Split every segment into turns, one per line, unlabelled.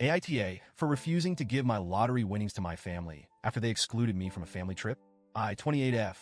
AITA for refusing to give my lottery winnings to my family after they excluded me from a family trip. I, 28F,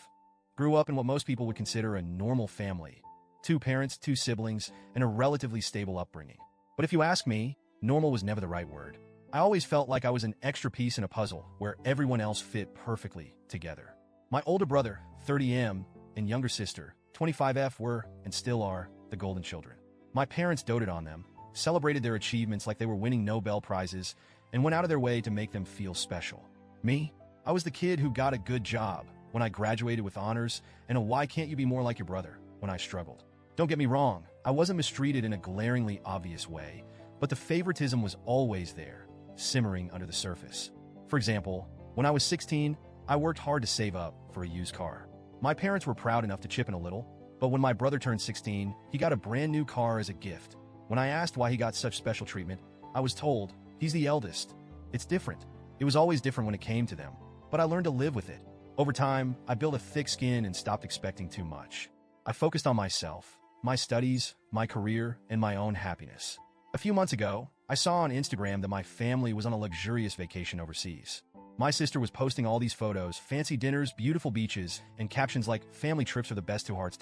grew up in what most people would consider a normal family. 2 parents, 2 siblings, and a relatively stable upbringing. But if you ask me, normal was never the right word. I always felt like I was an extra piece in a puzzle where everyone else fit perfectly together. My older brother, 30M, and younger sister, 25F, were, and still are, the golden children. My parents doted on them, celebrated their achievements like they were winning Nobel Prizes, and went out of their way to make them feel special. Me? I was the kid who got a good job when I graduated with honors, and a "why can't you be more like your brother" when I struggled. Don't get me wrong, I wasn't mistreated in a glaringly obvious way, but the favoritism was always there, simmering under the surface. For example, when I was 16, I worked hard to save up for a used car. My parents were proud enough to chip in a little, but when my brother turned 16, he got a brand new car as a gift. When I asked why he got such special treatment, I was told, he's the eldest. It's different. It was always different when it came to them, but I learned to live with it. Over time, I built a thick skin and stopped expecting too much. I focused on myself, my studies, my career, and my own happiness. A few months ago, I saw on Instagram that my family was on a luxurious vacation overseas. My sister was posting all these photos, fancy dinners, beautiful beaches, and captions like, "Family trips are the best 2 hearts."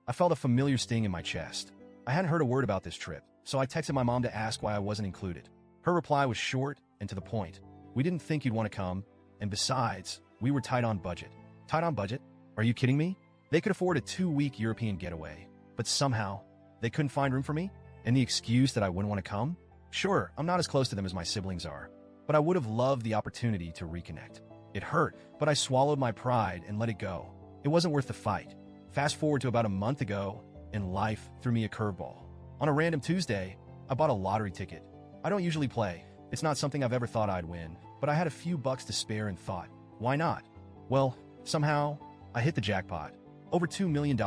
I felt a familiar sting in my chest. I hadn't heard a word about this trip, so I texted my mom to ask why I wasn't included. Her reply was short and to the point. "We didn't think you'd want to come, and besides, we were tight on budget." Tight on budget? Are you kidding me? They could afford a 2-week European getaway, but somehow, they couldn't find room for me? And the excuse that I wouldn't want to come? Sure, I'm not as close to them as my siblings are, but I would have loved the opportunity to reconnect. It hurt, but I swallowed my pride and let it go. It wasn't worth the fight. Fast forward to about a month ago, and life threw me a curveball. On a random Tuesday, I bought a lottery ticket. I don't usually play. It's not something I've ever thought I'd win, but I had a few bucks to spare and thought, why not? Well, somehow, I hit the jackpot. Over $2 million.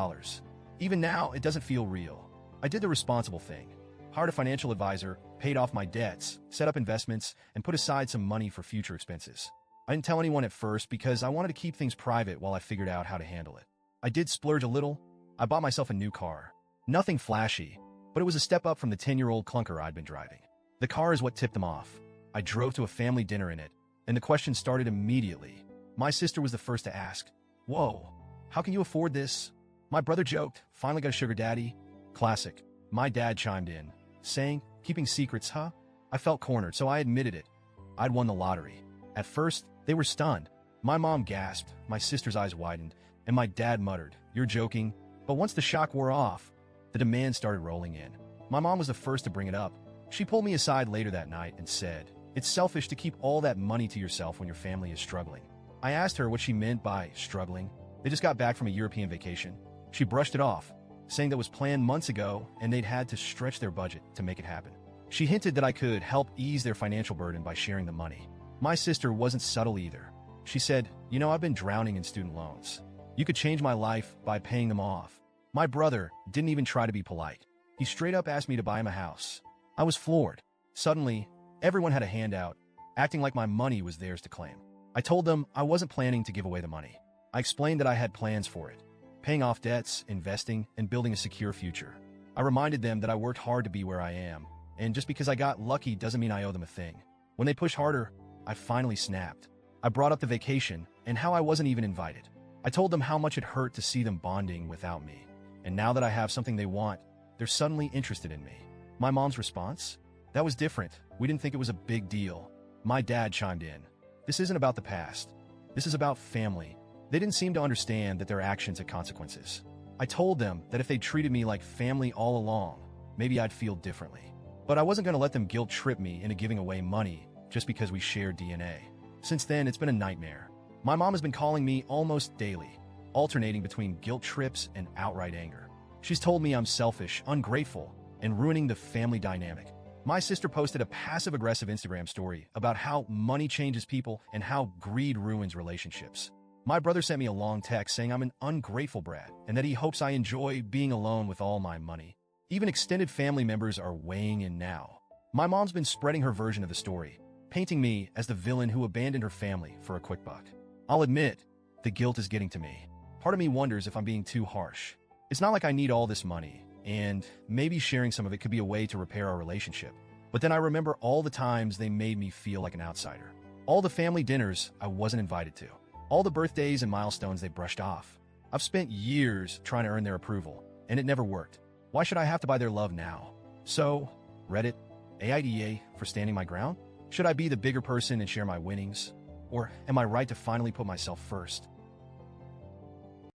Even now, it doesn't feel real. I did the responsible thing. Hired a financial advisor, paid off my debts, set up investments, and put aside some money for future expenses. I didn't tell anyone at first because I wanted to keep things private while I figured out how to handle it. I did splurge a little. I bought myself a new car. Nothing flashy, but it was a step up from the 10-year-old clunker I'd been driving. The car is what tipped them off. I drove to a family dinner in it, and the question started immediately. My sister was the first to ask, "Whoa, how can you afford this?" My brother joked, "Finally got a sugar daddy." Classic. My dad chimed in, saying, "Keeping secrets, huh?" I felt cornered, so I admitted it. I'd won the lottery. At first, they were stunned. My mom gasped, my sister's eyes widened, and my dad muttered, "You're joking." But once the shock wore off, the demands started rolling in. My mom was the first to bring it up. She pulled me aside later that night and said, "It's selfish to keep all that money to yourself when your family is struggling." I asked her what she meant by struggling. They just got back from a European vacation. She brushed it off, saying that was planned months ago and they'd had to stretch their budget to make it happen. She hinted that I could help ease their financial burden by sharing the money. My sister wasn't subtle either. She said, "You know, I've been drowning in student loans. You could change my life by paying them off." My brother didn't even try to be polite. He straight up asked me to buy him a house. I was floored. Suddenly, everyone had a handout, acting like my money was theirs to claim. I told them I wasn't planning to give away the money. I explained that I had plans for it, paying off debts, investing, and building a secure future. I reminded them that I worked hard to be where I am, and just because I got lucky doesn't mean I owe them a thing. When they pushed harder, I finally snapped. I brought up the vacation and how I wasn't even invited. I told them how much it hurt to see them bonding without me. And now that I have something they want, they're suddenly interested in me. My mom's response? That was different. We didn't think it was a big deal. My dad chimed in. This isn't about the past. This is about family. They didn't seem to understand that their actions had consequences. I told them that if they treated me like family all along, maybe I'd feel differently. But I wasn't going to let them guilt trip me into giving away money just because we shared DNA. Since then, it's been a nightmare. My mom has been calling me almost daily, alternating between guilt trips and outright anger. She's told me I'm selfish, ungrateful, and ruining the family dynamic. My sister posted a passive-aggressive Instagram story about how money changes people and how greed ruins relationships. My brother sent me a long text saying I'm an ungrateful brat and that he hopes I enjoy being alone with all my money. Even extended family members are weighing in now. My mom's been spreading her version of the story, painting me as the villain who abandoned her family for a quick buck. I'll admit, the guilt is getting to me. Part of me wonders if I'm being too harsh. It's not like I need all this money, and maybe sharing some of it could be a way to repair our relationship. But then I remember all the times they made me feel like an outsider. All the family dinners I wasn't invited to. All the birthdays and milestones they brushed off. I've spent years trying to earn their approval, and it never worked. Why should I have to buy their love now? So, Reddit, AITA for standing my ground? Should I be the bigger person and share my winnings? Or am I right to finally put myself first?